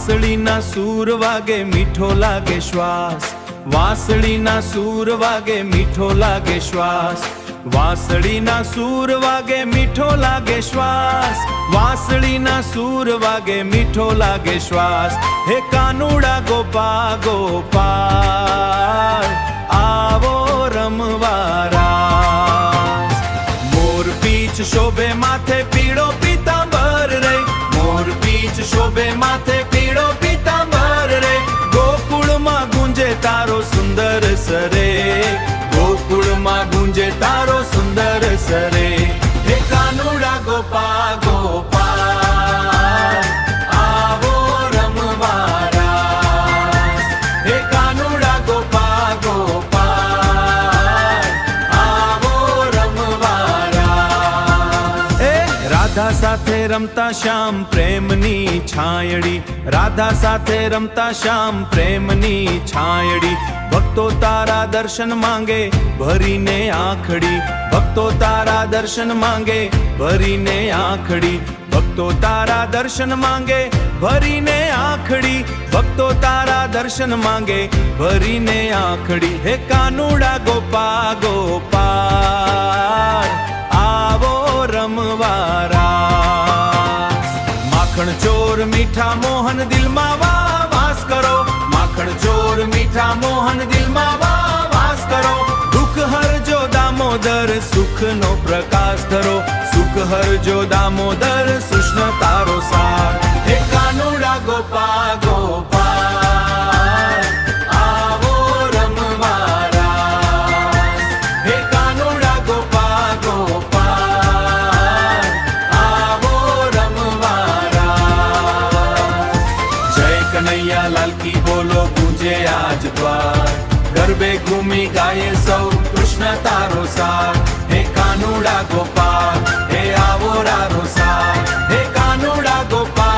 વાંસળીના સૂર વાગે મીઠો લાગે શ્વાસ, વાંસળીના સૂર વાગે મીઠો લાગે શ્વાસ, વાંસળીના સૂર વાગે મીઠો લાગે શ્વાસ, વાંસળીના સૂર વાગે મીઠો લાગે શ્વાસ. હે કાનુડા ગોપા ગોપાલ આવો રમવા રાસ. મોર પીછ શોભે માથે પીળો પીતાંબર રે, મોર પીછ શોભે માથે પીળો પીતાંબર રે. ગોકુળમાં ગુંજે તારો સુંદર સરે, ગોકુળમાં ગુંજે તારો સુંદર સરે. હે કાનુડા ગોપા ગોપાલ આવો રમવા રાસ. હે કાનુડા ગોપા ગોપાલ આવો રમવા રાસ. રાધા સાથે રમતા શ્યામ પ્રેમની છાયડી, રાધા સાથે રમતા શ્યામ પ્રેમની છાયડી. ભક્તો તારા દર્શન માંગે ભરીને આંખડી, ભક્તો તારા દર્શન માંગે ભરીને આંખડી, ભક્તો તારા દર્શન માંગે ભરીને આંખડી, ભક્તો તારા દર્શન માંગે ભરીને આંખડી. હે કાનુડા ગોપા ગોપાલ આવો રમવા રાસ. માખણ ચોર મીઠા મોહન દિલમાં વાસ કરો, માખણ ચોર મીઠા મોહન દિલમાં વાસ કરો. દુઃખ હરજો દામોદર સુખનો પ્રકાશ ધરો, સુખ હરજો દામોદર કૃષ્ણ તારો સાર. હે કાનુડા ગોપા ગોપાલ આવો રમવા રાસ. હે કાનુડા ગોપા ગોપાલ આવો રમવા રાસ. જય કનૈયા લાલ કી બોલો પૂજે આજ દ્વાર, ગરબે ઘૂમી ગાયે સૌ કૃષ્ણ તારો સાર. હે કાનુડા ગોપાલ હે આવો રારો સાર. હે કાનુડા ગોપાલ